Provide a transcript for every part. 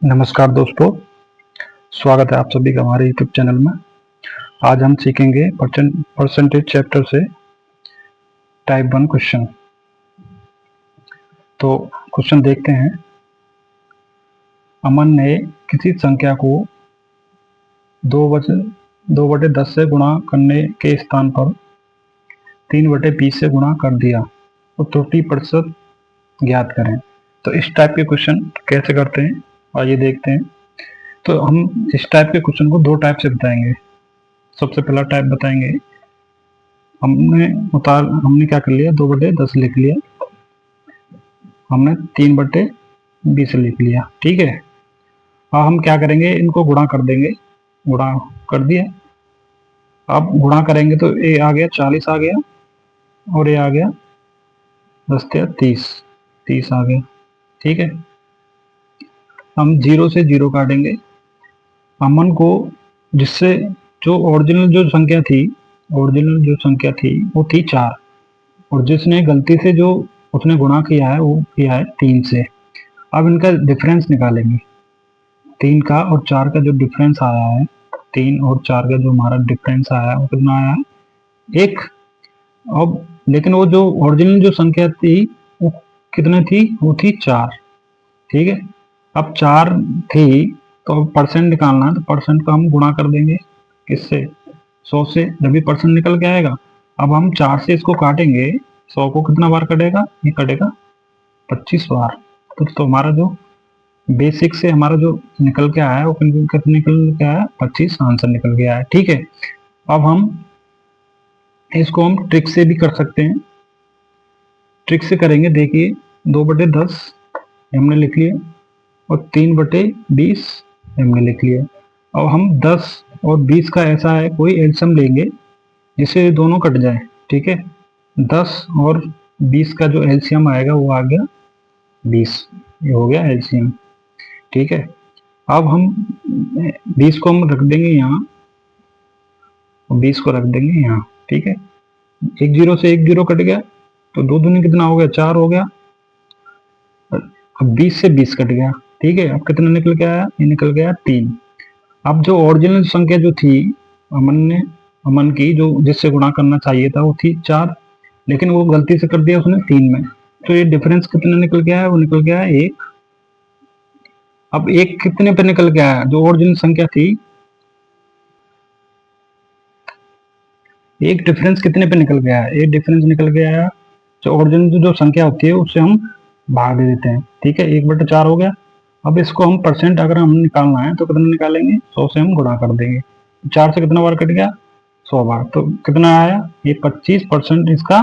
नमस्कार दोस्तों, स्वागत है आप सभी का हमारे यूट्यूब चैनल में। आज हम सीखेंगे परसेंटेज चैप्टर से टाइप 1 क्वेश्चन। तो क्वेश्चन देखते हैं। अमन ने किसी संख्या को 2/10 से गुणा करने के स्थान पर 3/20 से गुणा कर दिया तो त्रुटि प्रतिशत ज्ञात करें। तो इस टाइप के क्वेश्चन कैसे करते हैं आइए देखते हैं। तो हम इस टाइप के क्वेश्चन को दो टाइप से बताएंगे। सबसे पहला टाइप बताएंगे, हमने क्या कर लिया, 2/10 लिख लिया, हमने 3/20 लिख लिया। ठीक है, अब हम क्या करेंगे, इनको गुणा कर देंगे। गुणा कर दिया, अब गुणा करेंगे तो ये आ गया 40 आ गया और ये आ गया 10 या 30 आ गया। ठीक है, हम 0 से 0 काटेंगे। अमन को जिससे जो ओरिजिनल जो संख्या थी वो थी 4, और जिसने गलती से जो उसने गुणा किया है वो किया है 3 से। अब इनका डिफरेंस निकालेंगे। 3 का और 4 का जो डिफरेंस आया है, 3 और 4 का जो हमारा डिफरेंस आया है वो कितना आया है, 1। अब लेकिन वो जो ओरिजिनल जो संख्या थी वो कितने थी, वो थी 4। ठीक है, अब 4 थी तो परसेंट निकालना है, तो परसेंट का हम गुणा कर देंगे किससे, 100 से। जब भी परसेंट निकल के आएगा, अब हम 4 से इसको काटेंगे, 100 को कितना बार कटेगा, ये कटेगा 25 बार। तो हमारा जो बेसिक से हमारा जो निकल के आया है वो कितना निकल के आया, 25 आंसर निकल के आया है। ठीक है, अब हम इसको हम ट्रिक से भी कर सकते हैं। ट्रिक से करेंगे, देखिए 2/10 हमने लिख लिया और 3/20 हमने लिख लिया। अब हम 10 और 20 का ऐसा है कोई एलसीएम लेंगे जिससे दोनों कट जाए। ठीक है, 10 और 20 का जो एलसीएम आएगा वो आ गया 20, ये हो गया एलसीएम। ठीक है, अब हम 20 को हम रख देंगे यहाँ और 20 को रख देंगे यहाँ। ठीक है, एक 0 से एक 0 कट गया तो 2 दूनी कितना हो गया, 4 हो गया। अब 20 से 20 कट गया। ठीक है, अब कितना निकल के आया, ये निकल गया 3। अब जो ओरिजिनल संख्या जो थी अमन की, जो जिससे गुणा करना चाहिए था वो थी 4, लेकिन वो गलती से कर दिया उसने 3 में। तो ये डिफरेंस कितना निकल गया है, वो निकल गया है 1। अब 1 कितने पे निकल गया है, जो ओरिजिनल संख्या थी, एक डिफरेंस कितने पे निकल गया है, एक डिफरेंस निकल गया है जो ओरिजिनल जो संख्या होती है उससे हम भाग दे देते हैं। ठीक है, 1/4 हो गया। अब इसको हम परसेंट अगर हम निकालना है तो कितना निकालेंगे, 100 से हम गुणा कर देंगे। 4 से कितना बार कट गया, 100 बार। तो कितना आया, ये 25% इसका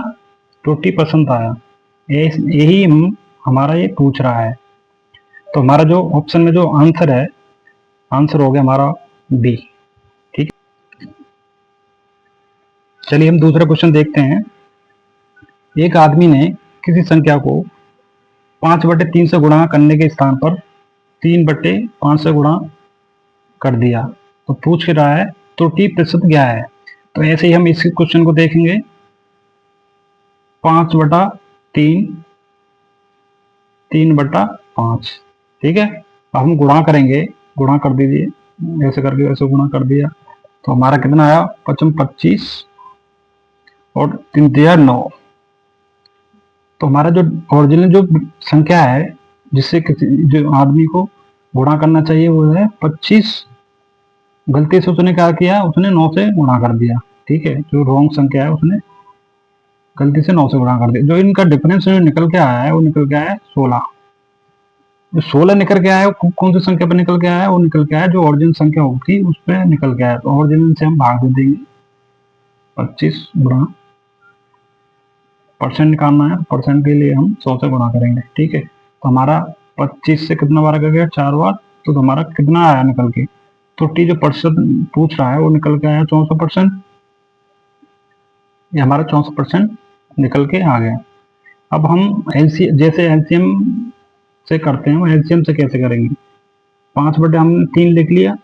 20% आया। यही हमारा ये पूछ रहा है। तो हमारा जो ऑप्शन में जो आंसर है, आंसर हो गया हमारा बी। ठीक, चलिए हम दूसरा क्वेश्चन देखते हैं। एक आदमी ने किसी संख्या को 5/3 से गुणा करने के स्थान पर 3/5 से गुणा कर दिया तो पूछ रहा है त्रुटि प्रतिशत क्या है। तो ऐसे ही हम इस क्वेश्चन को देखेंगे। 5/3, 3/5। ठीक है, अब हम गुणा करेंगे, गुणा कर दीजिए, ऐसे करके ऐसे गुणा कर दिया तो हमारा कितना आया, 25 और 3/9। तो हमारा जो ओरिजिनल जो संख्या है जिससे किसी जो आदमी को गुणा करना चाहिए वो है 25। गलती से उसने क्या किया, उसने 9 से गुणा कर दिया। ठीक है, जो रॉन्ग संख्या है उसने गलती से 9 से गुणा कर दिया। जो इनका डिफरेंस जो निकल के आया है वो निकल के आया है 16। जो 16 निकल के आया है कौन सी संख्या पर निकल के आया है, वो निकल के आया जो ओरिजिनल संख्या होगी उस पर निकल के आया। तो ओरिजिनल से हम भाग दे देंगे, 25 गुणा, परसेंट निकालना है, परसेंट के लिए हम 100 से गुणा करेंगे। ठीक है, तो हमारा 25 से कितना बार कर गया, 4 बार। तो हमारा कितना आया निकल के, त्रुटि जो प्रतिशत पूछ रहा है वो निकल के आया 64%। ये हमारा 64% निकल के आ गया। अब हम जैसे एलसीएम से करते हैं, एलसीएम से कैसे करेंगे, 5/, हमने 3 लिख लिया,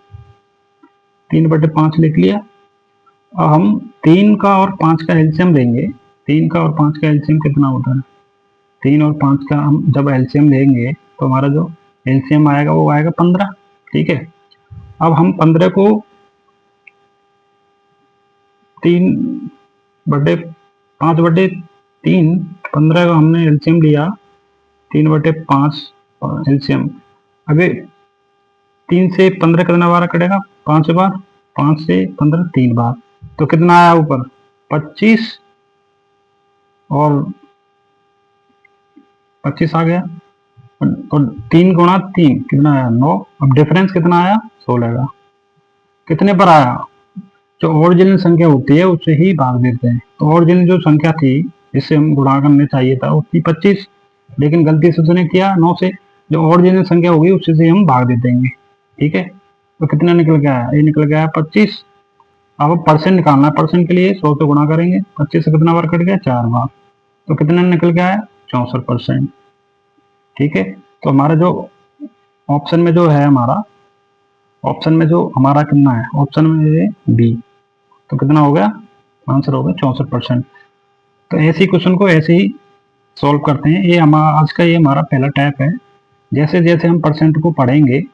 3/5 लिख लिया। अब हम 3 का और 5 का एलसीएम लेंगे। 3 का और 5 का एलसीएम कितना होता है, 3 और 5 का हम जब एलसीएम लेंगे तो हमारा जो एलसीएम आएगा वो आएगा 15। ठीक है, अब हम 15 को 5/3, 15 का हमने एलसीएम लिया 3/5 एलसीएम। अभी 3 से 15 कितना बार कटेगा, 5 बार, 5 से 15 3 बार, तो कितना आया ऊपर 25 और 25 आ गया, और 3 गुणा 3 कितना आया 9। अब डिफरेंस कितना आया 16 का। कितने पर आया, जो ओरिजिनल संख्या होती है उससे ही भाग देते हैं। तो ओरिजिनल जो संख्या थी जिससे हम गुणा करने चाहिए था वो थी 25, लेकिन गलती से उसने किया 9 से। जो ओरिजिनल संख्या होगी उससे से हम भाग दे देंगे। ठीक है, तो कितना निकल के आया, ये निकल गया 25। अब परसेंट निकालना है, परसेंट के लिए 100 से गुणा करेंगे। 25 से कितना बार कट गया 4 बार, तो कितना निकल के आया 64%। ठीक है, तो हमारा जो ऑप्शन में जो है हमारा कितना है, ऑप्शन में है बी, तो कितना हो गया, आंसर हो गया 64%। तो ऐसे क्वेश्चन को ऐसे ही सॉल्व करते हैं। ये हमारा आज का ये हमारा पहला टाइप है। जैसे जैसे हम परसेंट को पढ़ेंगे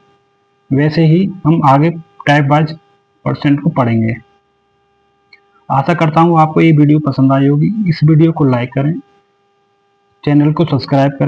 वैसे ही हम आगे टाइप वाइज परसेंट को पढ़ेंगे। आशा करता हूँ आपको ये वीडियो पसंद आई होगी। इस वीडियो को लाइक करें, चैनल को सब्सक्राइब करें।